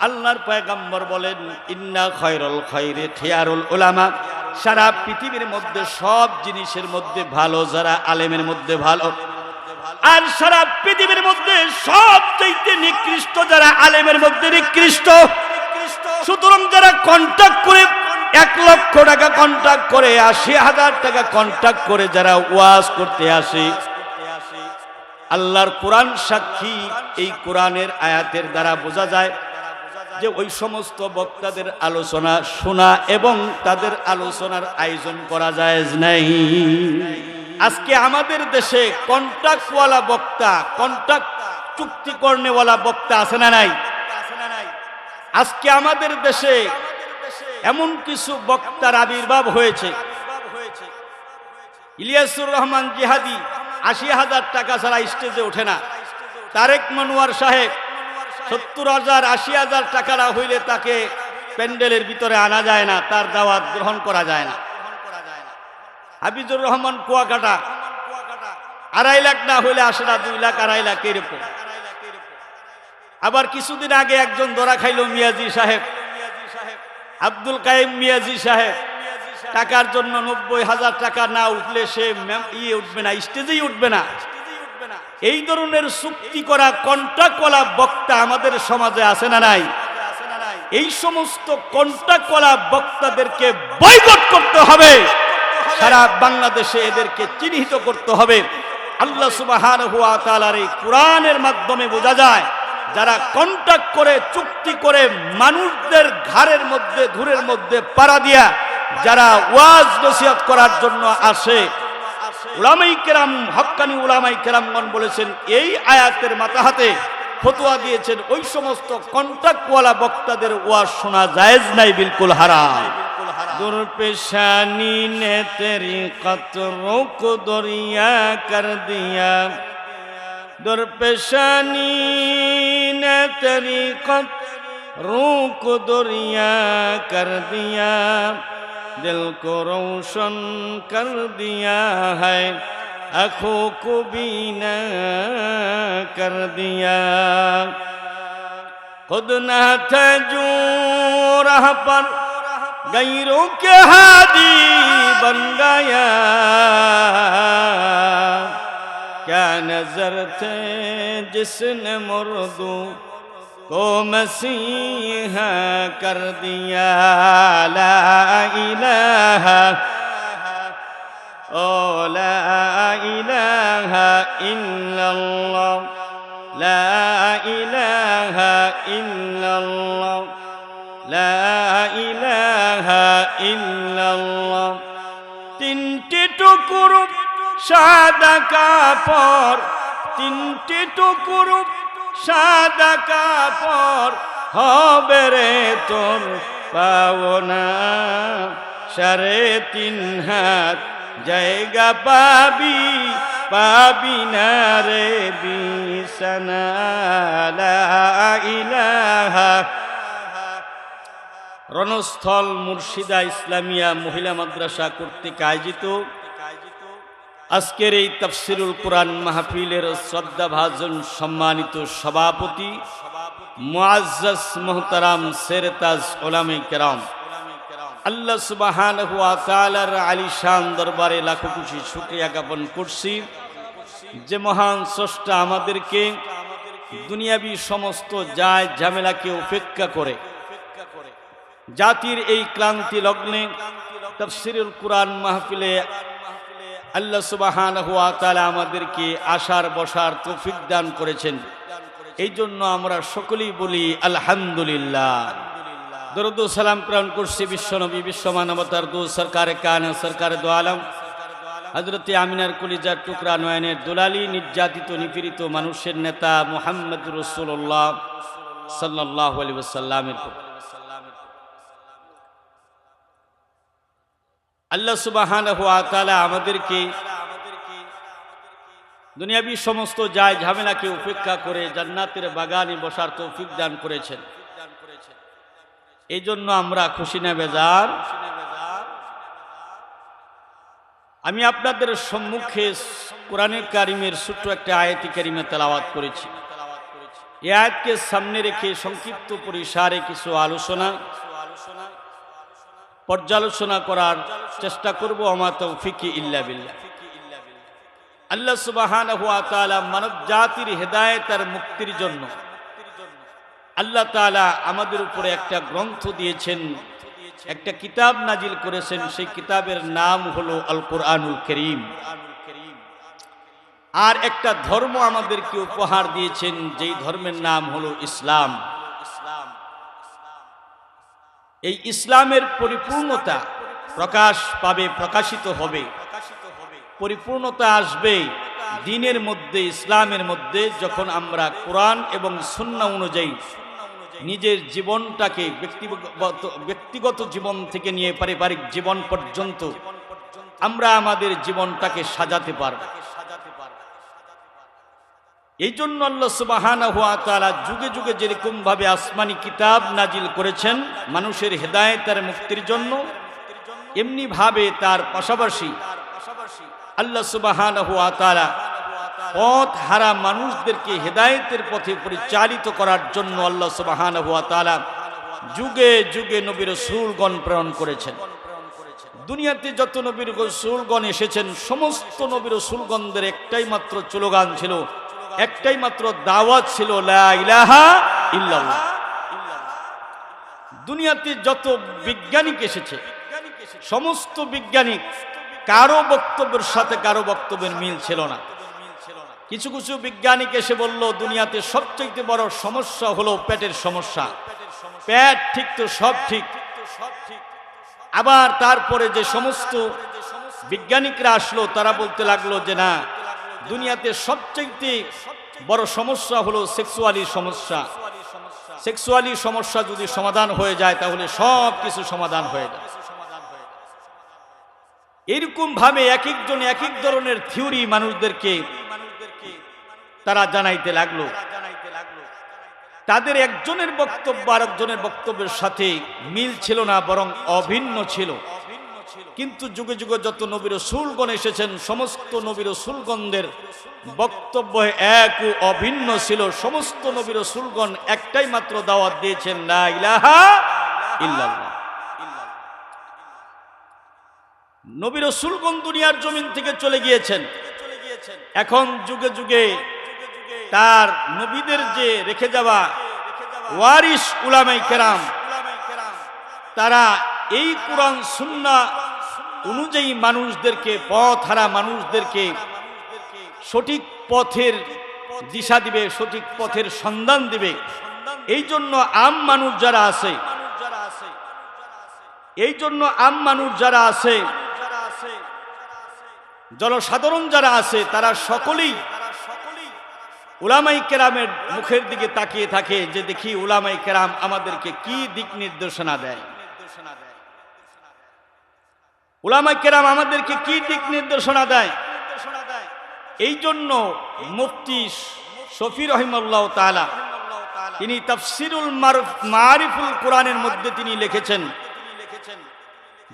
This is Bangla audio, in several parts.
আল্লাহর পয়গম্বর বলেন ইন্না খায়রুল খায়রি খিয়ারুল উলামা। সারা পৃথিবীর মধ্যে সব জিনিসের মধ্যে ভালো যারা আলেমের মধ্যে ভালো, আর সারা পৃথিবীর মধ্যে সবচেয়ে নিকৃষ্ট যারা আলেমের মধ্যে নিকৃষ্ট। সুতরাং যারা কন্ট্রাক্ট করে 1 লক্ষ টাকা কন্ট্রাক্ট করে 80,000 টাকা কন্ট্রাক্ট করে যারা ওয়াজ করতে আসে, আল্লাহর কোরআন সাক্ষী, এই কোরআনের আয়াতের দ্বারা বোঝা যায় যে ওই সমস্ত বক্তাদের আলোচনা শোনা এবং তাদের আলোচনার আয়োজন করা জায়েজ নাই। আজকে আমাদের দেশে কন্ট্রাক্টওয়ালা বক্তা, কন্ট্রাক্ট চুক্তি করনেওয়ালা বক্তা আছে না নাই? আজকে আমাদের দেশে এমন কিছু বক্তার আবির্ভাব হয়েছে। ইলিয়াসুর রহমান জিহাদি 80,000 টাকা ছাড়া স্টেজে ওঠে না। তারেক মনোয়ার সাহেব 70,000 80,000 টাকা না হইলে তাকে প্যান্ডেলের ভিতরে আনা যায় না, তার দাওয়াত গ্রহণ করা যায় না। হাফিজুর রহমান কুয়াকাটা 2.5 লাখ না হইলে আসে না, 2 লাখ 2.5 লাখ এরকম। আবার কিছুদিন আগে একজন ধরা খাইল, মিয়াজি সাহেব, আব্দুল কাইম মিয়াজি সাহেব, টাকার জন্য 90,000 টাকা না উঠলে সে উঠবে না, স্টেজেই উঠবে না। এই ধরনের চুক্তি করা কন্ট্রাক্টওয়ালা বক্তা আমাদের সমাজে আছে না নাই? এই সমস্ত কন্ট্রাক্টওয়ালা বক্তাদেরকে বয়কট করতে হবে। সারা বাংলাদেশে এদেরকে চিহ্নিত করতে হবে। আল্লাহ সুবহানাহু ওয়া তাআলার এই কোরআনের মাধ্যমে বোঝা যায় যারা কন্ট্রাক্ট করে চুক্তি করে মানুষদের ঘাড়ের মধ্যে ধুরের মধ্যে পাড়া দিয়া যারা ওয়াজ নসিহত করার জন্য আসে, উলামায়ে কেরাম, হক্কানি উলামায়ে কেরামগণ বলেছেন, এই আয়াতের মাথাহাতে ফতোয়া দিয়েছেন ওই সমস্ত কন্ট্রাক্টওয়ালা বক্তাদের ওয়াজ শোনা জায়েজ নাই, বিলকুল হারাম। দুরপেশানি নে তেরি কতরোं को दरिया कर दिया, दुरपेशानी ने तेरी कतरों को दरिया कर दिया, दिल को रोशन कर दिया है, आँखों को बीना कर दिया। खुद न था जो राह पर गैरों के हादी बन गया, क्या नजर थे जिसने मुर्दों को मसीहा कर दिया। ला इलाहा ओ ला इलाहा इल्लल्लाह, ला इलाहा इल्लल्लाह, ला इलाहा इल्लल्लाह। 3টি টুকরো সাদা কাপড়, 3টি টুকরো সাদা কাপড় হবে রে তোর পাওনা, 3.5 হাত জায়গা পাবি, পাবি না রে বিছানা। লা ইলাহা। রণস্থল মুর্শিদা ইসলামিয়া মহিলা মাদ্রাসা কর্তৃক আয়োজিত আজকের এই তাফসিরুল কোরআন মাহফিলের শ্রদ্ধাভাজন সম্মানিত সভাপতি মুআজ্জাজ মুহতারাম সেরতাজ উলামায়ে কেরাম, আল্লাহ সুবহানাহু ওয়া তাআলার আলিশান দরবারে লাখো কোটি শুকরিয়া জ্ঞাপন করছি যে মহান স্রষ্টা আমাদেরকে দুনিয়াবি সমস্ত যায় ঝামেলাকে উপেক্ষা করে জাতির এই ক্লান্তি লগ্নে তাফসিরুল কোরআন মাহফিলে আল্লাহ সুবহানাহু ওয়া তাআলা আমাদেরকে আসার বসার তৌফিক দান করেছেন। এই জন্য আমরা সকলেই বলি আলহামদুলিল্লাহ। দরুদ ও সালাম প্রেরণ করছি বিশ্বনবী বিশ্বমানবতার দূত সরকারে কায়নাত সরকারে দো আলম হযরতে আমিনার কলিজার টুকরা নয়নের দুলালি, নির্যাতিত নিপীড়িত মানুষের নেতা মুহাম্মদুর রাসূলুল্লাহ সাল্লাল্লাহু আলাইহি ওয়াসাল্লামের আল্লাহ সুবহানাহু ওয়া তাআলা আমাদেরকে দুনিয়াবি সমস্ত যায় ঝামেলাকে উপেক্ষা করে জান্নাতের বাগানে বসার তৌফিক দান করেছেন। এই জন্য আমরা খুশি না বেজার? আমি আপনাদের সম্মুখে কোরআনে কারিমের ছোট্ট একটা আয়াতে কারিমা তেলাওয়াত করেছি। এই আয়াতকে সামনে রেখে সংক্ষিপ্ত পরিসরে কিছু পর্যালোচনা করার চেষ্টা করব। আমা তৌফিকি ইল্লা বিল্লাহ। আল্লাহ সুবহানাহু ওয়া তাআলা মানব জাতির হেদায়েত আর মুক্তির জন্য আল্লাহ তাআলা আমাদের উপরে একটা গ্রন্থ দিয়েছেন, একটা কিতাব নাজিল করেছেন। সেই কিতাবের নাম হলো আল কোরআনুল কারীম। আর একটা ধর্ম আমাদেরকে উপহার দিয়েছেন, যেই ধর্মের নাম হলো ইসলাম। এই ইসলামের পরিপূর্ণতা প্রকাশ পাবে, প্রকাশিত হবে, পরিপূর্ণতা আসবে দ্বীনের মধ্যে, ইসলামের মধ্যে, যখন আমরা কোরআন এবং সুন্নাহ অনুযায়ী নিজের জীবনটাকে ব্যক্তিগত জীবন থেকে নিয়ে পারিবারিক জীবন পর্যন্ত আমরা আমাদের জীবনটাকে সাজাতে পারব। এই জন্য আল্লাহ সুবহানাহু ওয়া তাআলা যুগে যুগে যেরকম ভাবে আসমানি কিতাব নাজিল করেছেন মানুষের হেদায়েত আর মুক্তির জন্য, এমনি ভাবে তার পাশাপাশি আল্লাহ সুবহানাহু ওয়া তাআলা পথ হারা মানুষদেরকে হেদায়েতের পথে পরিচালিত করার জন্য আল্লাহ সুবহানাহু ওয়া তাআলা যুগে যুগে নবী রাসূলগণ প্রেরণ করেছেন। দুনিয়াতে যত নবী রাসূলগণ এসেছেন, সমস্ত নবী রাসূলগণদের একটাই মাত্র স্লোগান ছিল, একটাই মাত্র দাওয়াত ছিল, লা ইলাহা ইল্লাল্লাহ। দুনিয়াতে যত বিজ্ঞানিক এসেছে, সমস্ত বিজ্ঞানিক কারো বক্তব্যের সাথে কারো বক্তব্যের মিল ছিল না। কিছু কিছু বিজ্ঞানিক এসে বলল দুনিয়াতে সবচেয়ে বড় সমস্যা হলো পেটের সমস্যা, পেট ঠিক তো সব ঠিক। আবার তারপরে যে সমস্ত বিজ্ঞানিকরা আসলো তারা বলতে লাগলো যে না, দুনিয়াতে সবচেয়ে বড় সমস্যা হলো সেক্সুয়ালি সমস্যা। সেক্সুয়ালি সমস্যা যদি সমাধান হয়ে যায় তাহলে সব কিছু সমাধান হয়ে যায়। এরকম ভাবে এক একজন এক এক ধরনের থিওরি মানুষদেরকে তারা জানাইতে লাগলো। তাদের একজনের বক্তব্য আরেকজনের বক্তব্যের সাথে মিল ছিল না, বরং অভিন্ন ছিল। কিন্তু যুগে যুগে যত নবী রাসূলগণ এসেছেন, সমস্ত নবী রাসূলগণদের বক্তব্য এক ও অভিন্ন ছিল। সমস্ত নবী রাসূলগণ একটাই মাত্র দাওয়াত দিয়েছেন, লা ইলাহা ইল্লাল্লাহ। নবী রাসূলগণ দুনিয়ার জমিন থেকে চলে গিয়েছেন। এখন যুগে যুগে তার নবীদের যে রেখে যাওয়া ওয়ারিস উলামায়ে কেরাম, তারা এই কোরআন সুন্নাহ অনুযায়ী মানুষদেরকে, পথ হারা মানুষদেরকে সঠিক পথের দিশা দিবে, সঠিক পথের সন্ধান দিবে। এই জন্য আম মানুষ যারা আছে, এই জন্য আম মানুষ যারা আছে, জনসাধারণ যারা আছে, তারা সকলেই উলামায়ে কেরামের মুখের দিকে তাকিয়ে থাকে যে দেখি উলামায়ে কেরাম আমাদেরকে কি দিক নির্দেশনা দেয়, উলামায়ে কেরাম আমাদেরকে কি দিক নির্দেশনা দেয়। এই জন্য মুফতি শফি রাহিমাহুল্লাহ তাআলা তিনি তাফসীরুল মারিফুল কোরআনের মধ্যে তিনি লিখেছেন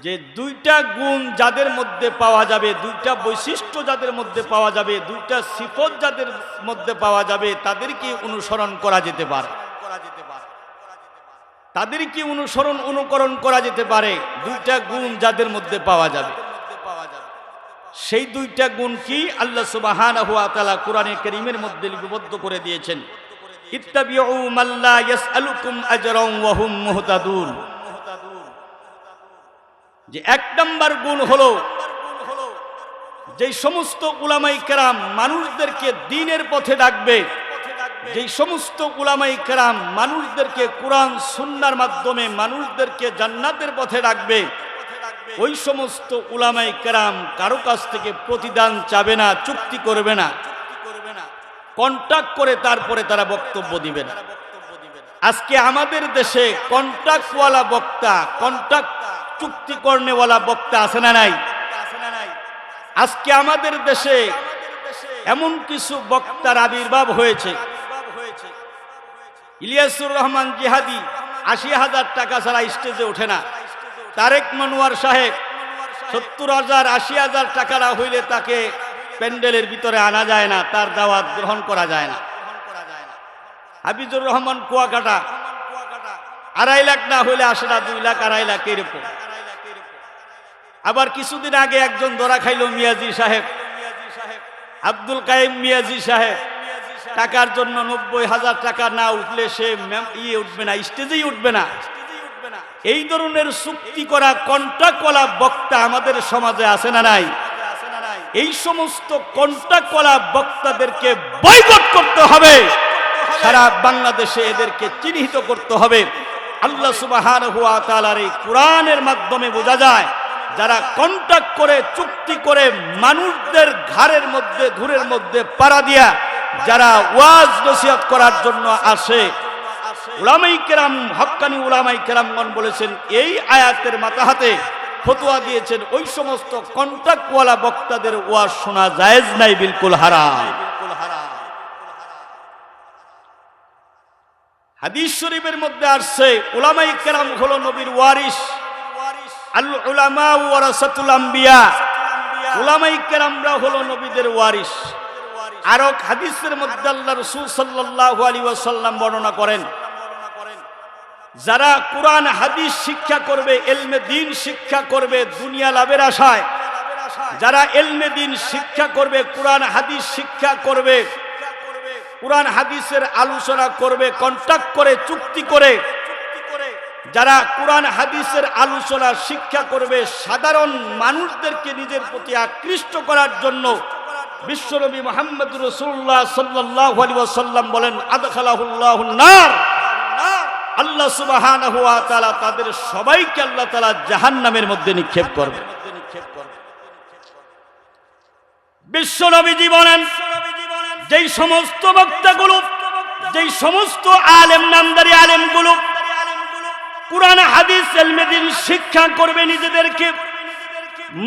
যে দুইটা গুণ যাদের মধ্যে পাওয়া যাবে, দুইটা বৈশিষ্ট্য যাদের মধ্যে পাওয়া যাবে, দুইটা সিফত যাদের মধ্যে পাওয়া যাবে, তাদেরকে অনুসরণ করা যেতে পারে, তাদেরকে অনুকরণ করা যেতে পারে। দুইটা গুণ যাদের মধ্যে পাওয়া যাবে, সেই দুইটা গুণ কি? আল্লাহ সুবহানাহু ওয়া তাআলা কোরআনে কারীমের মধ্যে লিপিবদ্ধ করে দিয়েছেন, ইত্তাবিউ মাল্লা ইয়াসআলুকুম আজরান ওয়া হুম মুহতাদুন। যে এক নাম্বার গুণ হলো যে সমস্ত উলামায়ে কেরাম মানুষদেরকে দ্বীনের পথে ডাকবে, যে সমস্ত উলামায়ে কেরাম মানুষদেরকে কোরআন সুন্নাহর মাধ্যমে মানুষদেরকে জান্নাতের পথে ডাকবে, ওই সমস্ত উলামায়ে কেরাম কারো কাছ থেকে প্রতিদান চাবে না, চুক্তি করবে না, কন্ট্রাক্ট করে তারপরে তারা বক্তব্য দিবে না। আজকে আমাদের দেশে কন্ট্রাক্টওয়ালা বক্তা, কন্ট্রাক্ট চুক্তি করনেওয়ালা বক্তা আছে না নাই? আজকে আমাদের দেশে এমন কিছু বক্তার আবির্ভাব হয়েছে। ইলিয়াসুর রহমান জিহাদি ৮০,০০০ টাকা ছাড়া স্টেজে ওঠে না। তারেক মনোয়ার সাহেব ৭০,০০০ ৮০,০০০ টাকা না হইলে তাকে প্যান্ডেলের ভিতরে আনা যায় না, তার দাওয়াত গ্রহণ করা যায় না। হাফিজুর রহমান কুয়াকাটা 2.5 লাখ না হইলে আসে না, 2 লাখ 2.5 লাখ এরকম। আবার কিছুদিন আগে একজন ধরা খাইল, মিয়াজি সাহেব, আব্দুল কাইম মিয়াজি সাহেব, টাকার জন্য 90,000 টাকা না উঠলে সে উঠবে না, স্টেজেই উঠবে না। এই ধরনের চুক্তি করা কন্ট্রাক্টওয়ালা বক্তা আমাদের সমাজে আছে না নাই? এই সমস্ত কন্ট্রাক্টওয়ালা বক্তাদেরকে বয়কট করতে হবে, সারা বাংলাদেশে এদেরকে চিহ্নিত করতে হবে। আল্লাহ সুবহানাহু ওয়া তাআলার এই কোরআনের মাধ্যমে বোঝা যায়, যারা কন্ট্রাক্ট করে, চুক্তি করে, মানুষদের ঘাড়ের মধ্যে, ধুরের মধ্যে পাড়া দিয়া যারা ওয়াজ নসিহত করার জন্য আসে, উলামায়ে কেরাম, হক্কানি উলামায়ে কেরামগণ বলেছেন, এই আয়াতের মাতাহাতে ফতোয়া দিয়েছেন, ওই সমস্ত কন্ট্রাক্টওয়ালা বক্তাদের ওয়াজ শোনা জায়েজ নাই, বিলকুল হারাম। হাদিস শরীফের মধ্যে আসছে, উলামায়ে কেরাম হলো নবীর ওয়ারিস। আল উলামা ওয়ারাসাতুল আম্বিয়া, উলামায়ে কেরামরা হলো নবীদের ওয়ারিস। আর এক হাদিসের মধ্যে আল্লাহ রাসূল সাল্লাল্লাহু আলাইহি ওয়াসাল্লাম বর্ণনা করেন, যারা কোরআন হাদিস শিক্ষা করবে, ইলমে দ্বীন শিক্ষা করবে দুনিয়া লাভের আশায়, যারা ইলমে দ্বীন শিক্ষা করবে, কোরআন হাদিস শিক্ষা করবে, কোরআন হাদিসের আলোচনা করবে, কন্ট্রাক্ট করে, চুক্তি করে, যারা কোরআন হাদিসের আলোচনা শিক্ষা করবে, সাধারণ মানুষদেরকে নিজের প্রতি আকৃষ্ট করার জন্য বিশ্বনবী মুহাম্মদ রাসূলুল্লাহ সাল্লাল্লাহু আলাইহি ওয়াসাল্লাম বলেন, আদখালাহুল্লাহুন নার, আল্লাহ সুবহানাহু ওয়া তাআলা তাদের সবাইকে আল্লাহ তাআলা জাহান্নামের মধ্যে নিক্ষেপ করবে। বিশ্বনবীজি বলেন, যেই সমস্ত বক্তাগুলো, যেই সমস্ত আলেম, নামদারি আলেমগুলো কোরআন হাদিস ইলমে দ্বীন শিক্ষা করবে, নিজেদেরকে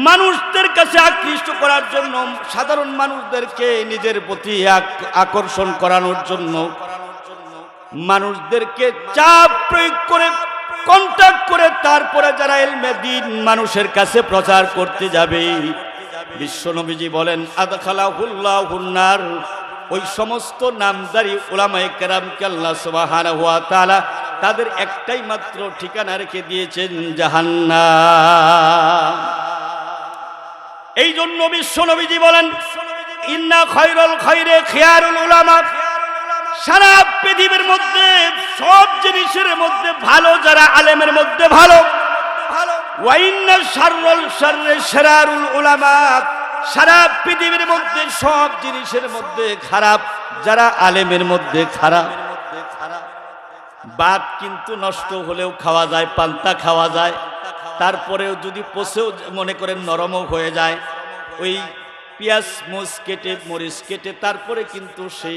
মানুষদের কাছে আকৃষ্ট করার জন্য, সাধারণ মানুষদেরকে নিজের প্রতি আকর্ষণ করানোর জন্য, মানুষদেরকে চাপ প্রয়োগ করে, কন্ট্যাক্ট করে, তারপরে যারা ইলমে দ্বীন মানুষের কাছে প্রচার করতে যাবে, বিশ্বনবীজি বলেন, আদখালাহুল্লাহুন নার, ওই সমস্ত নামদারি উলামায়ে কেরামকে আল্লাহ সুবহানাহু ওয়া তাআলা তাদের একটাই মাত্র ঠিকানা রেখে দিয়েছেন, জাহান্নাম। এই জন্য বিশ্বনবীজি বলেন, ইন্না খায়রুল খায়রে খিয়ারুল উলামা, সারা পৃথিবীর মধ্যে সব জিনিসের মধ্যে ভালো যারা আলেমের মধ্যে ভালো, ওয়া ইন্না শাররুল শাররি শিরারুল উলামা, সারা পৃথিবীর মধ্যে সব জিনিসের মধ্যে খারাপ যারা আলেমের মধ্যে খারাপ। ভাত কিন্তু নষ্ট হলেও খাওয়া যায়, পান্তা খাওয়া যায়, তারপরেও যদি পচেও মনে করেন নরমও হয়ে যায়, ওই পেঁয়াজ মরিচ কেটে তারপরে কিন্তু সেই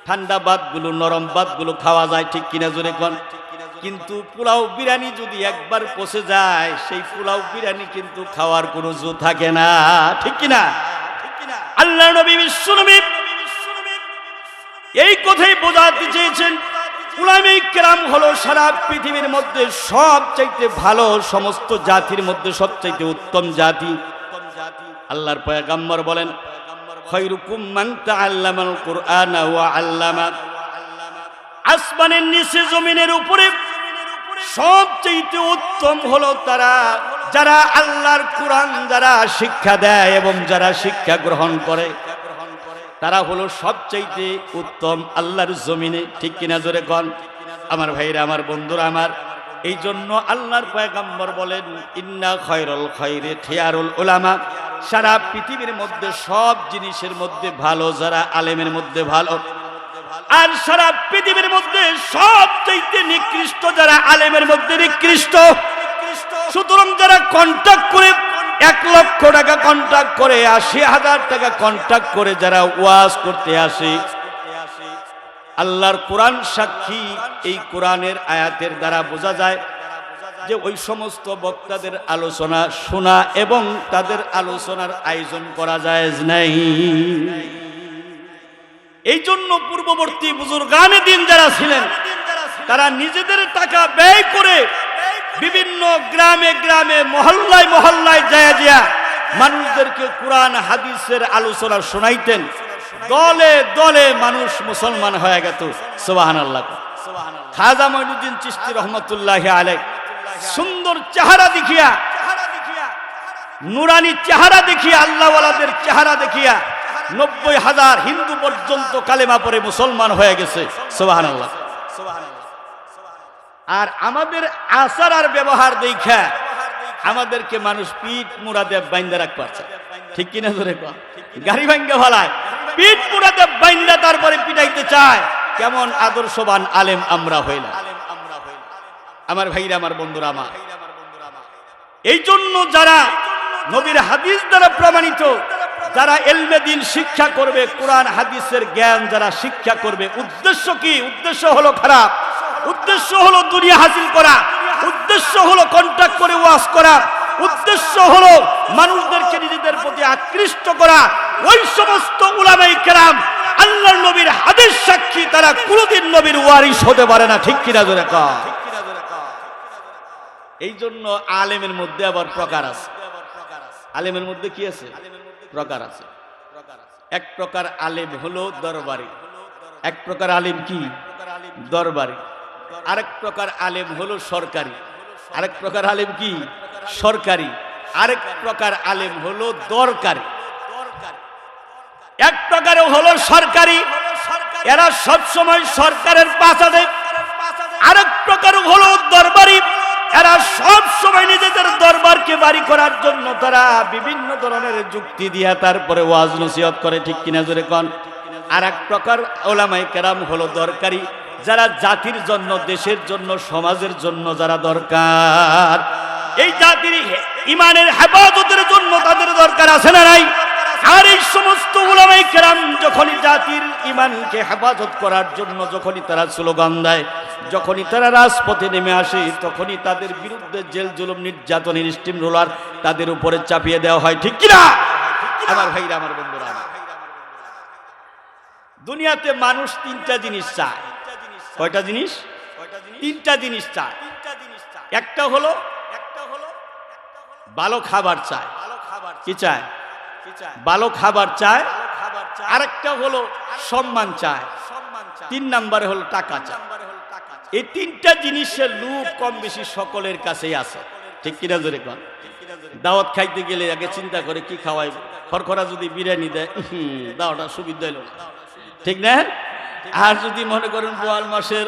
ঠান্ডা ভাতগুলো, নরম ভাতগুলো খাওয়া যায়, ঠিক কিনা জোরে কোন? কিন্তু পোলাও বিরিয়ানি যদি একবার পচে যায়, সেই পোলাও বিরিয়ানি কিন্তু খাওয়ার কোনো জো থাকে না, ঠিক কিনা? আল্লাহ নবী, বিশ্বনবী এই কথাই বোঝাতে চেয়েছেন, উলামায়ে কেরাম হলো সারা পৃথিবীর মধ্যে সবচাইতে ভালো, সমস্ত জাতির মধ্যে সবচাইতে উত্তম জাতি। আল্লাহর পয়গম্বর বলেন, খায়রুকুম মান তাআল্লামাল কুরআনা ওয়া আল্লামা, আসমানের নিচে জমিনের উপরে সবচাইতে উত্তম হলো তারা যারা আল্লাহর কোরআন যারা শিক্ষা দেয় এবং যারা শিক্ষা গ্রহণ করে, তারা হলো সবচাইতে উত্তম আল্লাহর জমিনে, ঠিক কিনা জোরে কোন? আমার ভাইরা, আমার বন্ধুরা আমার, এই জন্য আল্লাহর পয়গম্বর বলেন, ইন্না খায়রুল খায়রি খিয়ারুল উলামা, সারা পৃথিবীর মধ্যে সব জিনিসের মধ্যে ভালো যারা আলেমের মধ্যে ভালো, আর সারা পৃথিবীর মধ্যে সবচাইতে নিকৃষ্ট যারা আলেমের মধ্যে নিকৃষ্ট। সুতরাং যারা কন্ট্রাক্ট করে 1 লক্ষ টাকা কন্ট্রাক্ট করে, 80,000 টাকা কন্ট্রাক্ট করে যারা ওয়াজ করতে আসে, আল্লাহর কোরআন সাক্ষী, এই কোরআনের আয়াতের দ্বারা বোঝা যায় যে ওই সমস্ত বক্তাদের আলোচনা শোনা এবং তাদের আলোচনার আয়োজন করা জায়েজ নাই। এই জন্য পূর্ববর্তী বুজুর্গানে দিন যারা ছিলেন, তারা নিজেদের টাকা ব্যয় করে বিভিন্ন গ্রামে গ্রামে, মহল্লায় মহল্লায় যায় মানুষদেরকে কোরআন হাদিসের আলোচনা শোনাইতেন। দলে দলে মানুষ মুসলমান হয়ে গেত। সুবহানাল্লাহ। খাজা মঈনুদ্দিন চিশতি রহমতুল্লাহি আলাইহি সুন্দর চেহারা দেখিয়া, নুরানি চেহারা দেখিয়া, আল্লাহওয়ালাদের চেহারা দেখিয়া 90,000 হিন্দু পর্যন্ত কালেমা পড়ে মুসলমান হয়ে গেছে। সুবহানাল্লাহ। আর আমাদের আচার আর ব্যবহার দেখা আমাদেরকে মানুষ পিঠ মুড়াতে বাইন্দা রাখতে পারছে, ঠিক কিনা ধরে কয়? গাড়ি ভাঙ্গা ভালায় পিঠ মুড়াতে বাইন্দা তারপরে পিটাইতে চায়। কেমন আদর্শবান আলেম আমরা হইলাম। আমার ভাইরা, আমার বন্ধুরা, আমার এই জন্য যারা নবীর হাদিস দ্বারা প্রমাণিত, যারা ইলমে দ্বীন শিক্ষা করবে, কোরআন হাদিসের জ্ঞান যারা শিক্ষা করবে, উদ্দেশ্য কি? উদ্দেশ্য হলো খারাপ, উদ্দেশ্য হলো দুনিয়া হাসিল করা, উদ্দেশ্য হলো কন্ট্রাক্ট করে ওয়াজ করা, উদ্দেশ্য হলো মানুষদেরকে নিজেদের প্রতি আকৃষ্ট করা। ওই সমস্ত উলামায়ে কেরাম আল্লাহর নবীর হাদিস সাক্ষী, তারা কোনদিন নবীর ওয়ারিস হতে পারে না, ঠিক কিনা জোরে কয়? এই জন্য আলেমের মধ্যে আবার প্রকার আছে। আলেমের মধ্যে কি আছে? প্রকার আছে। এক প্রকার আলেম হলো দরবারি, এক প্রকার আলেম কি? দরবারি। আরেক প্রকার আলেম হলো সরকারি, আরেক প্রকার আলেম কি? সরকারি। আরেক প্রকার আলেম হলো দরকারি। এক প্রকারে হলো সরকারি, এরা সব সময় সরকারের পাশা দেয়। আরেক প্রকার হলো দরবারি, এরা সব সময় নিজেদের দরবারকে বাড়ি করার জন্য তারা বিভিন্ন ধরনের যুক্তি দিয়া তারপরে ওয়াজ নসিহত করে, ঠিক কিনা জোরে কোন? আর এক প্রকার উলামায়ে কেরাম হলো দরকারি, যারা জাতির জন্য, দেশের জন্য, সমাজের জন্য যারা দরকার, এই জাতির ইমানের হেফাজতের জন্য তাদের দরকার আছে না নাই? আর এই সমস্ত উলামায়ে কেরাম যখনই জাতির ইমানকে হেফাজত করার জন্য যখনই তারা স্লোগান দেয়, যখনই তারা রাজপথে নেমে আসে, তখনই তাদের বিরুদ্ধে জেল জুলুম নির্যাতনের স্টিম রোলার তাদের উপরে চাপিয়ে দেওয়া হয়, ঠিক কিনা? আমার ভাইরা, আমার বন্ধুরা, দুনিয়াতে মানুষ তিনটা জিনিস চায়। কয়টা জিনিস? তিনটা জিনিস চায়। একটা হলো ভালো খাবার চায়। কি চায়? ভালো খাবার চায়। আরেকটা হলো সম্মান চায়। 3 নম্বরে হলো টাকা চায়। এই তিনটা জিনিসের লোভ কম বেশি সকলের কাছেই আছে, ঠিক কিনা জোরে কোন? দাওয়াত খাইতে গেলে আগে চিন্তা করে কি খাওয়াইব। খরখরা যদি বিরিয়ানি দেয়, দাওয়াটা সুবিধা হইল না, ঠিক না? আর যদি মনে করেন বোয়াল মাছের,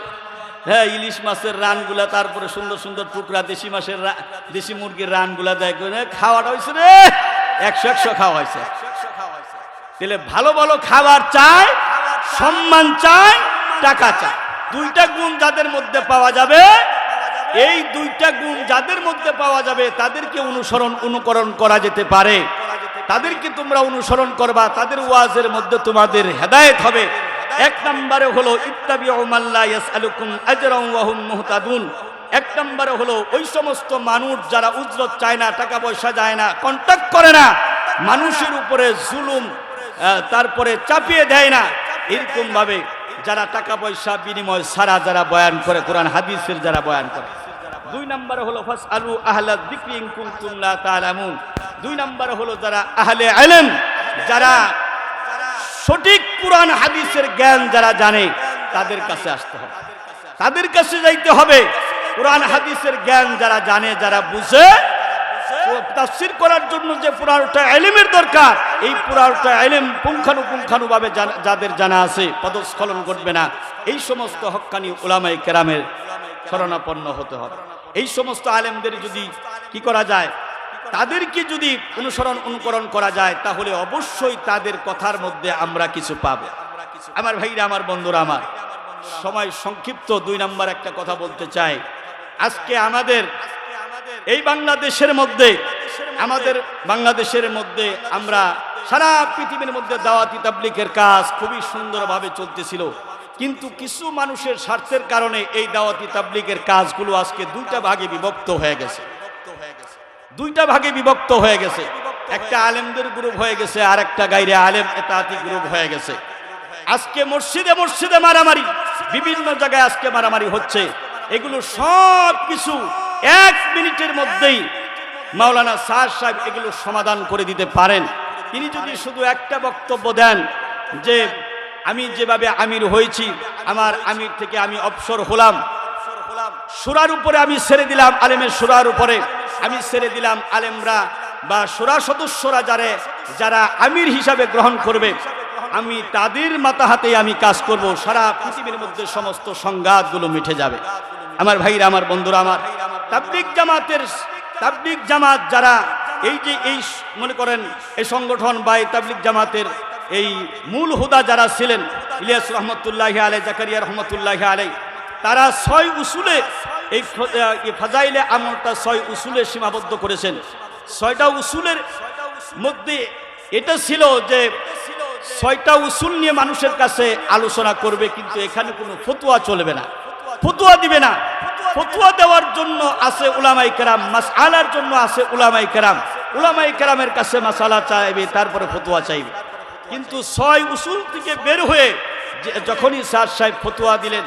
হ্যাঁ, ইলিশ মাছের রানগুলা, তারপরে সুন্দর সুন্দর টুকরা দেশি মাছের, দেশি মুরগির রানগুলা দেয়, খাওয়াটা হয়েছে রে 100 খাওয়া হয়েছে। তাহলে ভালো ভালো খাবার চায়, সম্মান চায়, টাকা চায়। দুইটা গুণ যাদের মধ্যে পাওয়া যাবে, এই দুইটা গুণ যাদের মধ্যে পাওয়া যাবে তাদেরকে অনুকরণ করা যেতে পারে। তাদেরকে তোমরা অনুসরণ করবা, তাদের ওয়াজের মধ্যে তোমাদের হেদায়েত হবে। এক নম্বরে হলো ইত্তাবিউ মান লা ইয়াসআলুকুম আজরান ওয়া হুম মুহতাদুন। এক নম্বরে হলো ওই সমস্ত মানুষ যারা উজরত চায় না, টাকা পয়সা যায় না, কন্ট্যাক্ট করে না, মানুষের উপরে জুলুম তারপরে চাপিয়ে দেয় না, এরকম ভাবে যারা টাকা পয়সা বিনিময় ছাড়া যারা বয়ান করে, কোরআন হাদিসের যারা বয়ান করে। 2 নম্বরে হলো ফাসআলু আহলা যিকরি ইন কুনতুম লা তা'লামুন। 2 নম্বরে হলো যারা আহলে ইলম, যারা সঠিক কোরআন হাদিসের জ্ঞান যারা জানে, তাদের কাছে আসতে হবে, তাদের কাছে যাইতে হবে। কোরআন হাদিসের জ্ঞান যারা জানে, যারা বুঝে, তাফসীর করার জন্য যে পুরাটা ইলমের দরকার, এই পুরাটা ইলম পুঙ্খানুপুঙ্খানুভাবে যাদের জানা আছে, পদস্খলন ঘটবে না। এই সমস্ত হক্কানি উলামায়ে কেরামের শরণাপন্ন হতে হবে। এই সমস্ত আলেমদের যদি কি করা যায়, তাদেরকে যদি অনুকরণ করা যায়, তাহলে অবশ্যই তাদের কথার মধ্যে আমরা কিছু পাবো। আমার ভাইরা, আমার বন্ধুরা, আমার সময় সংক্ষিপ্ত, 2 নম্বর একটা কথা বলতে চাই। আজকে আমাদের এই বাংলাদেশের মধ্যে, আমাদের বাংলাদেশের মধ্যে আমরা সারা পৃথিবীর মধ্যে দাওয়াতি তাবলীগের কাজ খুবই সুন্দরভাবে চলতেছিল, কিন্তু কিছু মানুষের স্বার্থের কারণে এই দাওয়াতি তাবলীগের কাজগুলো আজকে 2টা ভাগে বিভক্ত হয়ে গেছে। 2টা ভাগে বিভক্ত হয়ে গেছে। একটা আলেমদের গ্রুপ হয়ে গেছে, আর একটা গায়রে আলেম এতাতি গ্রুপ হয়ে গেছে। আজকে মসজিদে মসজিদে মারামারি, বিভিন্ন জায়গায় আজকে মারামারি হচ্ছে। এগুলো সব কিছু 1 মিনিটের মধ্যেই মাওলানা সাদ সাহেব এগুলো সমাধান করে দিতে পারেন। তিনি যদি শুধু একটা বক্তব্য দেন, যে আমি যেভাবে আমির হয়েছি, আমার আমির থেকে আমি অবসর হলাম, সূরার উপরে আমি ছেড়ে দিলাম, আলেমের সূরার উপরে আমি ছেড়ে দিলাম আলেমরা বা সূরা সদস্যরা যারা আমির হিসাবে গ্রহণ করবে, আমি তাদের মাথা হাতে আমি কাজ করব, সারা পৃথিবীর মধ্যে সমস্ত সংঘাতগুলো মিটে যাবে। আমার ভাইরা, আমার বন্ধুরা, আমার তাবলিগ জামাত যারা এই মনে করেন এই সংগঠন বা এই তাবলিগ জামাতের এই মূল হুদা যারা ছিলেন, ইলিয়াস রহমতুল্লাহি আলাইহি, জাকারিয়া রহমতুল্লাহি আলাইহি, তারা 6 উসুলে এই ফাজাইলে আমলটা 6 উসুলে সীমাবদ্ধ করেছেন। 6টা উসুলের মধ্যে এটা ছিল যে 6টা উসুল নিয়ে মানুষের কাছে আলোচনা করবে, কিন্তু এখানে কোনো ফতোয়া চলবে না, ফতোয়া দিবে না। ফতোয়া দেওয়ার জন্য আছে উলামায়ে কেরাম, মাসআলার জন্য আছে উলামায়ে কেরাম। উলামায়ে কেরামের কাছে মাসালা চাইবে, তারপরে ফতোয়া চাইবে। কিন্তু 6 উসুল থেকে বের হয়ে যখনই স্যার সাহেব ফতোয়া দিলেন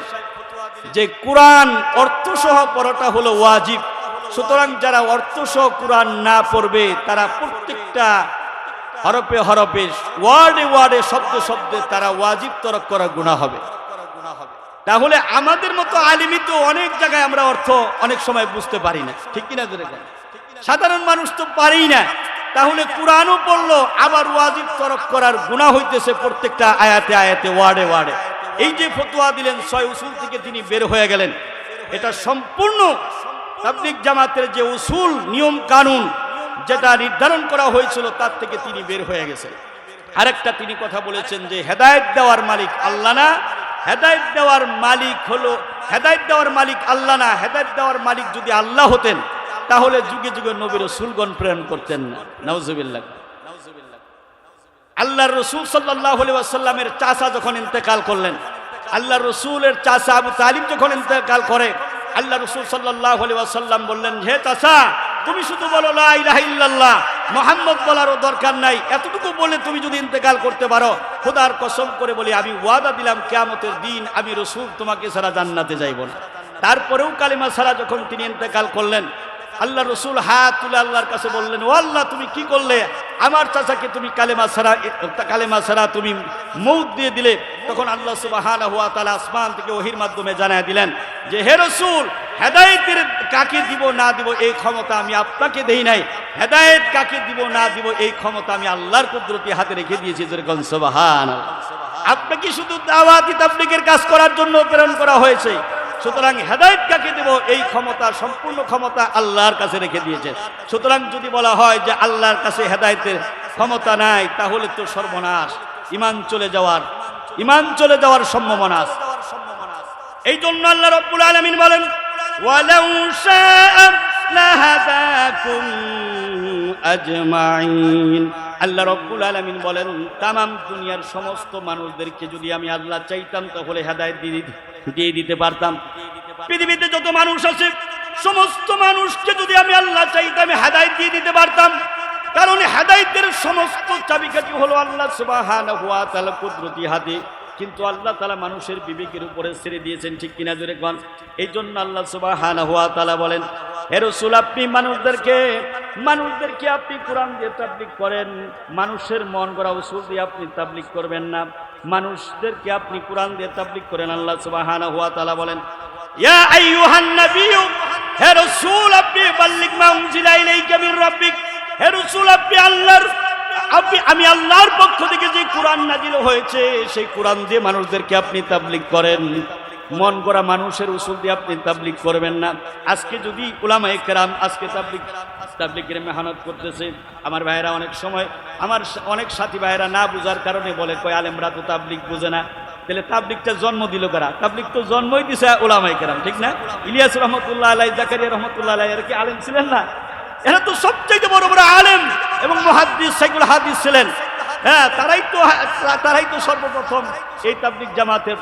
যে কোরআন অর্থসহ পড়াটা হলো ওয়াজিব, সুতরাং যারা অর্থসহ কোরআন না পড়বে তারা প্রত্যেকটা হরফে হরফে, ওয়ার্ডে ওয়ার্ডে, শব্দে শব্দে তারা ওয়াজিব তরক করা গুনাহ হবে। তাহলে আমাদের মতো আলিমি তো অনেক জায়গায় আমরা অর্থ অনেক সময় বুঝতে পারি না, ঠিক কিনা? সাধারণ মানুষ তো পারেই না। তাহলে কোরআনও পড়লো, আবার ওয়াজিব তরক করার গুনাহ হইতেছে প্রত্যেকটা আয়াতে আয়াতে, ওয়ার্ডে ওয়ার্ডে। এই যে ফতোয়া দিলেন 6 উসুল থেকে তিনি বের হয়ে গেলেন, এটা সম্পূর্ণ তাবলিগ জামাতের যে উসুল নিয়ম কানুন যেটা নির্ধারণ করা হয়েছিল তার থেকে তিনি বের হয়ে গেছেন। আরেকটা তিনি কথা বলেছেন যে হেদায়েত দেওয়ার মালিক আল্লাহ না, হেদায়েত দেওয়ার মালিক হলো, হেদায়েত দেওয়ার মালিক আল্লাহ না, হেদায়েত দেওয়ার মালিক যদি আল্লাহ হতেন তাহলে যুগে যুগে নবী রাসূলগণ প্রেরণ করতেন না। নাউজুবিল্লাহ। আল্লাহর রাসূল সাল্লাল্লাহু আলাইহি ওয়াসাল্লামের চাচা যখন ইন্তেকাল করলেন, আল্লাহর রাসূলের চাচা আবু তালিব যখন ইন্তেকাল করে, আল্লাহ রাসূল সাল্লাল্লাহু আলাইহি ওয়াসাল্লাম বললেন, হে চাচা, তুমি শুধু বলো লা ইলাহা ইল্লাল্লাহ, মুহাম্মদ বলারও দরকার নাই, এতটুকু বলে তুমি যদি ইন্তেকাল করতে পারো, খোদার কসম করে বলি আমি ওয়াদা দিলাম কিয়ামতের দিন আমি রাসূল তোমাকে ছাড়া জান্নাতে যাইব না। তারপরেও কালিমা ছাড়া যখন তিনি ইন্তেকাল করলেন, আল্লাহ রাসূল হাত তুলে আল্লাহর কাছে বললেন, ও আল্লাহ, তুমি কি করলে? আমার চাচাকে তুমি কালেমা ছাড়া তুমি মউত দিয়ে দিলে। তখন আল্লাহ সুবহানাহু ওয়া তাআলা আসমান থেকে ওহীর মাধ্যমে জানায় দিলেন যে হে রাসূল, হেদায়েতের কাকে দিব না দিব এই ক্ষমতা আমি আপনাকে দেই নাই, হেদায়েত কাকে দিব না দিব এই ক্ষমতা আমি আল্লাহর কুদরতি হাতে রেখে দিয়েছি। যেরকম সুবহানাল্লাহ। আপনাকে শুধু দাওয়াতি তাবলীগের কাজ করার জন্য প্রেরণ করা হয়েছে, সুতরাং হেদায়েত কাকে দেব এই ক্ষমতা, সম্পূর্ণ ক্ষমতা আল্লাহর কাছে রেখে দিয়েছেন। সুতরাং যদি বলা হয় যে আল্লাহর কাছে হেদায়েতের ক্ষমতা নাই, তাহলে তো সর্বনাশ, ঈমান চলে যাওয়ার সম্ভাবনা আছে। এই জন্য আল্লাহ রাব্বুল আলামিন বলেন, ওয়ালাউ শাআ লাহাদাকুম আজমাইন। আল্লাহ রাব্বুল আলামিন বলেন, তামাম দুনিয়ার সমস্ত মানুষদেরকে যদি আমি আল্লাহ চাইতাম তাহলে হেদায়েত দিয়ে দিতে পারতাম। পৃথিবীতে যত মানুষ আছে সমস্ত মানুষকে যদি আমি আল্লাহ চাইতাম আমি হেদায়েত দিয়ে দিতে পারতাম। কারণ হেদায়েতের সমস্ত চাবিকাঠি হলো আল্লাহ সুবহানাহু ওয়া তাআলা কুদরতি হাতে, কিন্তু আল্লাহ তাআলা মানুষের বিবেকের উপরে ছেড়ে দিয়েছেন, ঠিক কিনা জোরে কোন? এই জন্য আল্লাহ সুবহানাহু ওয়া তাআলা বলেন, হে রাসূল, আপনি মানুষদেরকে আপনি কোরআন দিয়ে তাবলীগ করেন, মানুষের মন গড়া উসুল দিয়ে আপনি তাবলীগ করবেন না, মানুষদেরকে আপনি কোরআন দিয়ে তাবলীগ করেন। আল্লাহ সুবহানাহু ওয়া তাআলা বলেন, ইয়া আইয়ুহান নাবিয়্যু, হে রাসূল, আপনি বাল্লিগ মা উনজিলা ইলাইকা মির রাব্বিক, হে রাসূল, আমি আল্লাহর পক্ষ থেকে যে কোরআন নাজিল হয়েছে সেই কোরআন দিয়ে মানুষদেরকে আপনি তাবলীগ করেন, মন গড়া মানুষের উসুল দিয়ে আপনি তাবলীগ করবেন না। আজকে যদি উলামায়ে কেরাম আজকে তাবলীগের মেহনত করতেছে, আমার ভাইয়েরা অনেক সময়, আমার অনেক সাথী ভাইয়েরা না বুঝার কারণে বলে, কয় আলেমরা তো তাবলীগ বুঝে না। তাহলে তাবলীগটা জন্ম দিল কারা? তাবলীগ তো জন্মই দিছে উলামায়ে কেরাম, ঠিক না? ইলিয়াস রহমতুল্লাহ আলাইহি, জাকারিয়া রহমতুল্লাহ আলাইহি এরা কি আলেম ছিলেন না? এরা তো সবচেয়ে বড় বড় আলেম এবং মুহাদ্দিস, শাইখুল হাদিস ছিলেন। হ্যাঁ, তারাই তো সর্বপ্রথম এই তাবলীগ জামাতের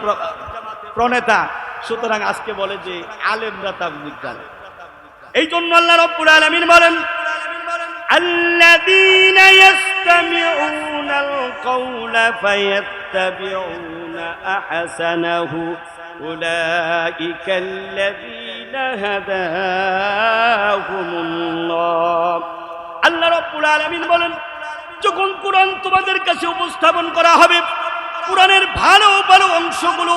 প্রণেতা। সুতরাং আজকে বলে যে আলেমরা তাবলীগ জানে। এই জন্য আল্লাহ রাব্বুল আলামিন বলেন, আল্লাযীনা ইয়াসতামিউনাল কাওলা ফায়াত্তাবিউনা আহসানাহু উলাইকাল্লাযীনা হাদাহুমুল্লাহ। আল্লাহ রাব্বুল আলামিন বলেন, যখন কোরআন তোমাদের কাছে উপস্থাপন করা হবে, কোরআনের ভালো ভালো অংশগুলো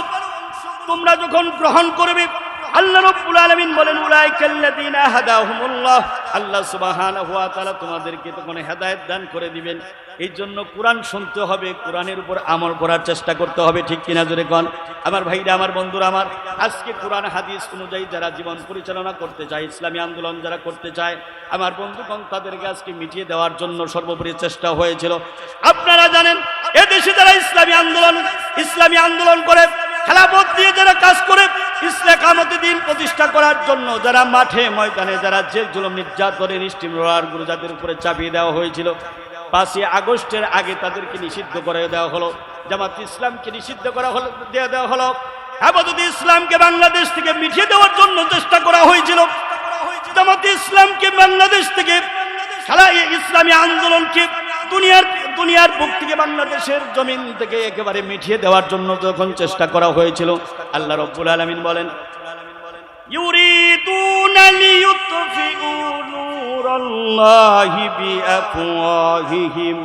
তোমরা যখন গ্রহণ করবে, আল্লাহ রাব্বুল আলামিন বলেন উলাইকাল্লাযীনা হাদাহুমুল্লাহ, আল্লাহ সুবহানাহু ওয়া তাআলা তোমাদেরকে তখন হেদায়েত দান করে দিবেন। এই জন্য কোরআন শুনতে হবে, কোরআনের উপর আমল করার চেষ্টা করতে হবে, ঠিক কিনা জোরে কোন? আমার ভাইরা, আমার বন্ধুরা, আমার আজকে কোরআন হাদিস অনুযায়ী যারা জীবন পরিচালনা করতে চায়, ইসলামী আন্দোলন যারা করতে চায়, আমার বন্ধুগণ তাদেরকে আজকে মিটিয়ে দেওয়ার জন্য সর্বোপরি চেষ্টা হয়েছিল। আপনারা জানেন এদেশে যারা ইসলামী আন্দোলন করে, খেলাফত দিয়ে যারা কাজ করে, ইসলামতে দিন প্রতিষ্ঠা করার জন্য যারা মাঠে ময়দানে, যারা জেল জুলুম নির্যাতনের স্টিম রোলার গুলো যাদের উপরে চাপিয়ে দেওয়া হয়েছিল, 5ই আগস্টের আগে তাদেরকে নিষিদ্ধ করে দেওয়া হলো, জামাত ইসলামকে নিষিদ্ধ করা হলো, দিয়ে দেওয়া হলো। হেফাজতে ইসলামকে বাংলাদেশ থেকে মিটিয়ে দেওয়ার জন্য চেষ্টা করা হয়েছিল, জামাত ইসলামকে বাংলাদেশ থেকে, ইসলামী আন্দোলনকে দুনিয়ার বুক থেকে, বাংলাদেশের জমিন থেকে একেবারে মিটিয়ে দেওয়ার জন্য যখন চেষ্টা করা হয়েছিল, আল্লাহ রাব্বুল আলামিন বলেন ইউরিদুনা লিইউতফিউ নূরাল্লাহি বিআফওয়াহিহিম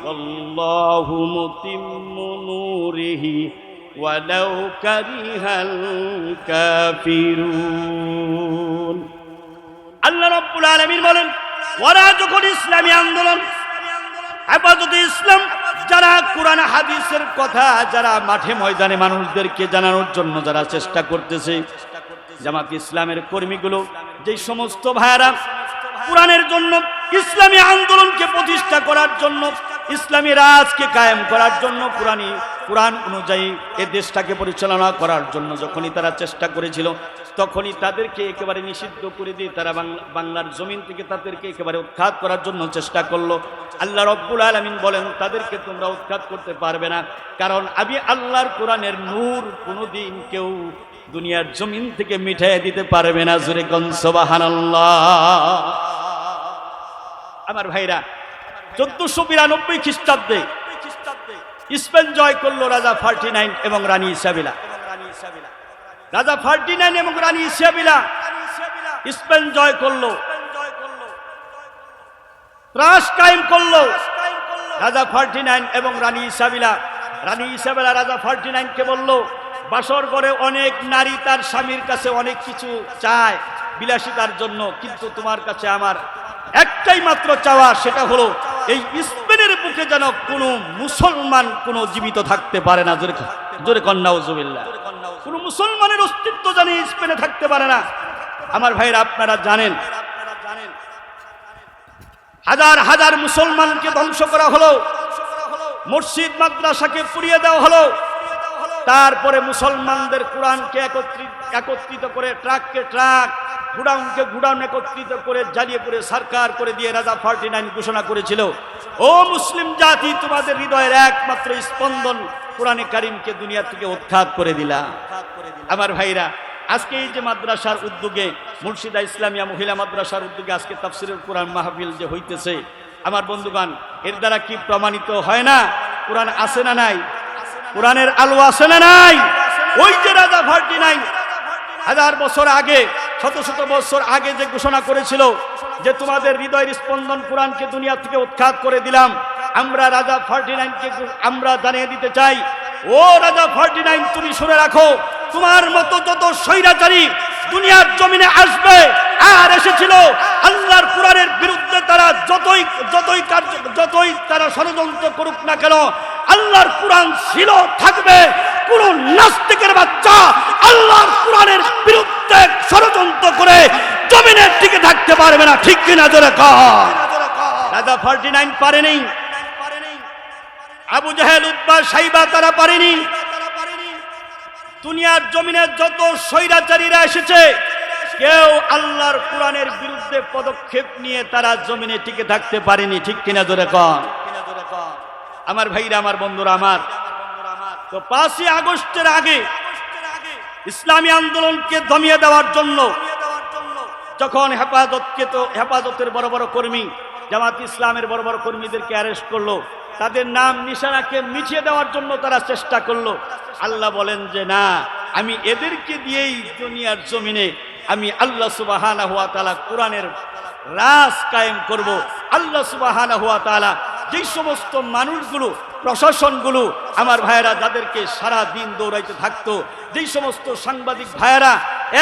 ওয়াল্লাহু মুতিম্মু নূরিহি ওয়ালাউ কারিহাল কাফিরুন। আল্লাহ রাব্বুল আলামিন বলেন ওরা যখন ইসলামী আন্দোলন, হেফাজতে ইসলাম যারা কোরআন হাদিসের কথা যারা মাঠে ময়দানে মানুষদেরকে জানানোর জন্য যারা চেষ্টা করতেছে, জামাত ইসলামের কর্মীগুলো, যে সমস্ত ভাইরা কোরআনের জন্য, ইসলামী আন্দোলনকে প্রতিষ্ঠা করার জন্য, ইসলামী রাজকে কায়েম করার জন্য, কোরআন অনুযায়ী এ দেশটাকে পরিচালনা করার জন্য যখনই তারা চেষ্টা করেছিল, তখনই তাদেরকে একেবারে নিষিদ্ধ করে দিয়ে তারা বাংলার জমিন থেকে তাদেরকে একেবারে উৎখাত করার জন্য চেষ্টা করলো। আল্লাহ রাব্বুল আলামিন বলেন তাদেরকে তোমরা উৎখাত করতে পারবে না, কারণ আমি আল্লাহর কোরআনের নূর কোনোদিন কেউ দুনিয়ার জমিন থেকে মিটাইয়ে দিতে পারবে না। জোরে কোন সুবহানাল্লাহ। আমার ভাইরা, 1492 খ্রিস্টাব্দে স্পেন জয় করলো রাজা ফার্ডিনান্ড এবং রানী ইসাবেলা। রাজা ফার্ডিনান্ড এবং রানী ইসাবেলা স্পেন জয় করলো, ত্রাস কায়েম করলো। রাজা ফার্ডিনান্ড এবং রানী ইসাবেলা রাজা ফার্ডিনান্ডকে বলল, বাসর ঘরে অনেক নারী তার স্বামীর কাছে অনেক কিছু চায় বিলাসিতার জন্য, কিন্তু তোমার কাছে আমার একটাই মাত্র চাওয়া, সেটা হলো এই স্পেনের বুকে যেন কোনো মুসলমান কোনো জীবিত থাকতে পারে না। জোরে কন্যা নাউজুবিল্লাহ। কোনো মুসলমানের অস্তিত্ব জানি স্পেনে থাকতে পারে না। আমার ভাইরা, আপনারা জানেন হাজার হাজার মুসলমানকে ধ্বংস করা হলো, মসজিদ মাদ্রাসাকে পুড়িয়ে দেওয়া হলো, তারপরে মুসলমানদের কোরআনকে একত্রিত করে ট্রাককে ট্রাক, গুডাউনকে গুডাউন একত্রিত করে জ্বালিয়ে পুড়ে সরকার করে দিয়ে রাজা ফার্ডিনান্ড ঘোষণা করেছিল, ও মুসলিম জাতি, তোমাদের হৃদয়ের একমাত্র স্পন্দন কোরআনে কারিমকে দুনিয়া থেকে উৎখাত করে দিলা। আমার ভাইরা, আজকে এই যে মাদ্রাসার উদ্যোগে, মুর্শিদা ইসলামিয়া মহিলা মাদ্রাসার উদ্যোগে আজকে তাফসিরুল কোরআন মাহফিল যে হইতেছে, আমার বন্ধুগণ, এর দ্বারা কি প্রমাণিত হয় না কোরআন আছে না নাই? কোরআনের আলো আছে না নাই? ওই যে রাজা ফার্ডিনান্ড হাজার বছর আগে, শত শত বছর আগে যে ঘোষণা করেছিল যে তোমাদের হৃদয়ের স্পন্দন কোরআনকে দুনিয়া থেকে উৎখাত করে দিলাম, আমরা রাজা ফার্ডিনান্ডকে আমরা জানিয়ে দিতে চাই, ও রাজা ফার্ডিনান্ড, তুমি শুনে রাখো, তোমার মতো যত স্বৈরাচারী দুনিয়ার জমিনে আসবে আর এসেছিল, আল্লাহর কোরআনের বিরুদ্ধে তারা যতই তারা ষড়যন্ত্র করুক না কেন, আল্লাহর কোরআন ছিল, থাকবে। কোন নাস্তিকের বাচ্চা আল্লাহর কোরআনের বিরুদ্ধে ষড়যন্ত্র করে জমিনের টিকে থাকতে পারবে না, ঠিক কিনা জোরে কর। রাজা ফার্ডিনান্ড পারেনি, আবু জাহেল, উতবা, সাইবা তারা পারেনি। দুনিয়ার জমিনে যত স্বৈরাচারীরা এসেছে, কেউ আল্লাহর কোরআনের বিরুদ্ধে পদক্ষেপ নিয়ে তারা জমিনে টিকে থাকতে পারেনি, ঠিক কিনা জোরে কর। আমার ভাইরা, আমার বন্ধুরা, আমার তো 5ই আগস্টের আগে ইসলামী আন্দোলনকে দমিয়ে দেওয়ার জন্য যখন হেফাজতের বড় বড় কর্মী, জামাত ইসলামের বড় বড় কর্মীদেরকে অ্যারেস্ট করলো, তাদের নাম নিশানাকে মিটিয়ে দেওয়ার জন্য তারা চেষ্টা করলো, আল্লাহ বলেন যে না, আমি এদেরকে দিয়েই দুনিয়ার জমিনে আমি আল্লাহ সুবহানাহু ওয়া তাআলা কোরআনের রাজ কায়েম করব। আল্লাহ সুবহানাহু ওয়া তাআলা যেই সমস্ত মানুষগুলো প্রশাসনগুলো আমার ভাইয়েরা যাদেরকে সারা দিন দৌড়াইতে থাকতো, যেই সমস্ত সাংবাদিক ভাইয়েরা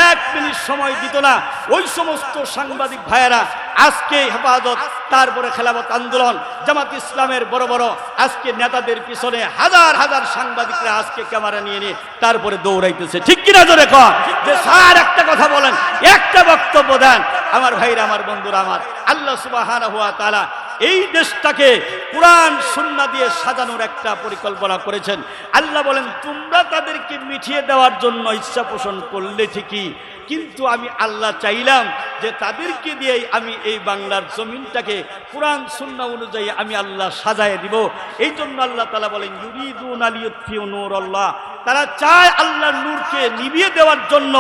1 মিনিট সময় দিত না, ওই সমস্ত সাংবাদিক ভাইয়েরা আজকে হেফাজত, তারপরে খেলাফত আন্দোলন, জামাত ইসলামের বড় বড় আজকে নেতাদের পিছনে হাজার হাজার সাংবাদিকরা আজকে ক্যামেরা নিয়ে নিয়ে তারপরে দৌড়াইতেছে। ঠিক কিনা জোরে কন যে স্যার একটা কথা বলেন, একটা বক্তব্য দেন। আমার ভাইরা, আমার বন্ধুরা, আমার আল্লাহ সুবহানাহু ওয়া তাআলা এই দেশটাকে কোরআন সুন্নাহ দিয়ে সাজানোর একটা পরিকল্পনা করেছেন। আল্লাহ বলেন, তোমরা তাদেরকে মিটিয়ে দেওয়ার জন্য ইচ্ছা পোষণ করলে ঠিকই, কিন্তু আমি আল্লাহ চাইলাম যে তাদেরকে দিয়েই আমি এই বাংলার জমিনটাকে কোরআন সুন্নাহ অনুযায়ী আমি আল্লাহ সাজায় দিব। এই জন্য আল্লাহ তাআলা বলেন, ইউরিদুনা লিইউতফিউ নূরাল্লাহ, তারা চায় আল্লাহর নূরকে নিভিয়ে দেওয়ার জন্য,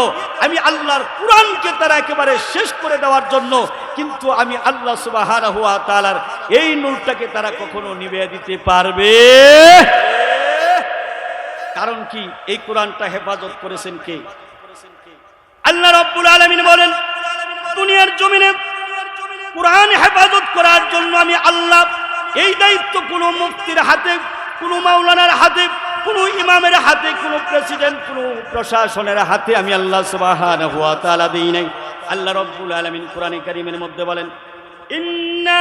আমি আল্লাহর কোরআনকে তারা একেবারে শেষ করে দেওয়ার জন্য, কিন্তু আমি আল্লাহ সুবহানাহু ওয়া তাআলার এই নূরটাকে তারা কখনো নিভিয়ে দিতে পারবে। কারণ কি? এই কোরআনটা হেফাজত করেছেন কে? আল্লাহ রাব্বুল আলামিন বলেন, দুনিয়ার জমিনে কোরআন হেফাজত করার জন্য আমি আল্লাহ এই দায়িত্ব কোনো মুফতির হাতে, কোনো মাওলানার হাতে, কোনো ইমামের হাতে, কোনো প্রেসিডেন্ট, কোনো প্রশাসনের হাতে আমি আল্লাহ সুবহানাহু ওয়া তাআলা দেই নাই। আল্লাহ রাব্বুল আলামিন কোরআনে কারীমের মধ্যে বলেন, ইন্না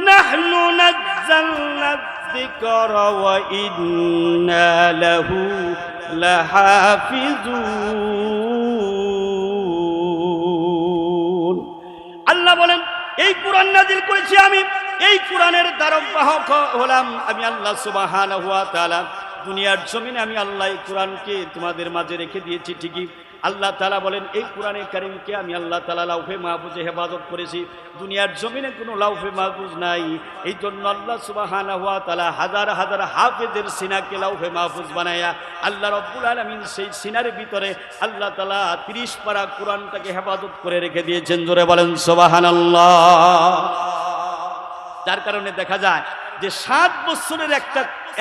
নাহনু নাযালনা যিকরা ওয়া ইন্না লাহু লাহাফিজুন। আল্লাহ বলেন, এই কোরআন নাজিল করেছি আমি, এই কোরআনের ধারক হলাম আমি আল্লাহ সুবহানাহু ওয়া তাআলা। দুনিয়ার জমিনে আমি আল্লাহ এই কোরআনকে তোমাদের মাঝে রেখে দিয়েছি ঠিকই। আল্লাহ তাআলা বলেন, এই কোরআনে কারীমকে আমি আল্লাহ তাআলা লাউহে মাহফুজে হেফাজত করেছি। দুনিয়ার জমিনে কোনো লাউহে মাহফুজ নাই। এই জন্য আল্লাহ সুবহানাহু ওয়া তাআলা হাজার হাজার হাফেজের সিনাকে লাউহে মাহফুজ বানায়া আল্লাহ রাব্বুল আলামিন সেই সিনার ভিতরে আল্লাহ তাআলা 30 পারা কোরআনটাকে হেফাজত করে রেখে দিয়েছেন। জোরে বলেন সুবহানাল্লাহ। যার কারণে দেখা যায় যে 7 বছরের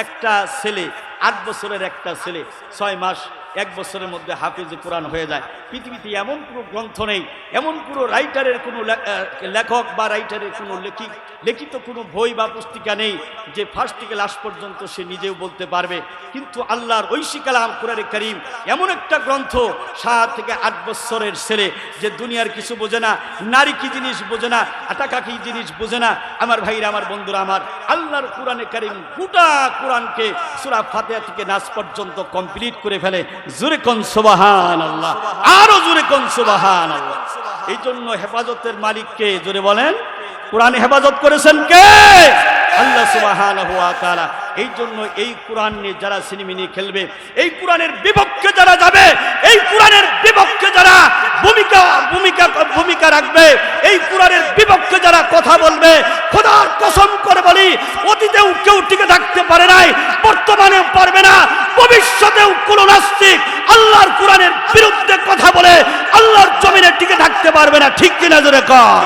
একটা ছেলে, 8 বছরের একটা ছেলে 6 মাস 1 বছরের মধ্যে হাফিজে কোরআন হয়ে যায়। পৃথিবীতে এমন কোনো গ্রন্থ নেই, এমন কোনো রাইটারের কোনো লেখক বা রাইটারের কোনো লিখিত কোনো বই বা পুস্তিকা নেই যে ফার্স্ট থেকে লাস্ট পর্যন্ত সে নিজেও বলতে পারবে। কিন্তু আল্লাহর ঐশী কালাম কোরআনে কারীম এমন একটা গ্রন্থ, 7 থেকে 8 বছরের ছেলে যে দুনিয়ার কিছু বোঝে না, নারী কি জিনিস বোঝে না, টাকা কি জিনিস বোঝে না, আমার ভাইরা, আমার বন্ধুরা, আমার আল্লাহর কোরআনে কারীম গোটা কোরআনকে সূরা ফাতিহা থেকে নাস পর্যন্ত কমপ্লিট করে ফেলে। জোরে কোন সুবহানাল্লাহ, আরো জোরে কোন সুবহানাল্লাহ। এই জন্য হেফাজতের মালিক কে? জোরে বলেন। কোরআন হেফাজত করেছেন কে? আল্লাহ সুবহানাহু ওয়া তাআলা। এই জন্য এই কোরআন নিয়ে যারা সিনেমিনি খেলবে, এই কোরআনের বিপক্ষে যারা যাবে, এই কোরআনের বিপক্ষে যারা ভূমিকা রাখবে, এই কোরআনের বিপক্ষে যারা কথা বলবে, খোদার কসম করে বলি, অতীতেও কেউ টিকে থাকতে পারে নাই, বর্তমানেও পারবে না, ভবিষ্যতেও কোন নাস্তিক আল্লাহর কোরআনের বিরুদ্ধে কথা বলে আল্লাহর জমিনে টিকে থাকতে পারবে না। ঠিক কিনা জোরে কর।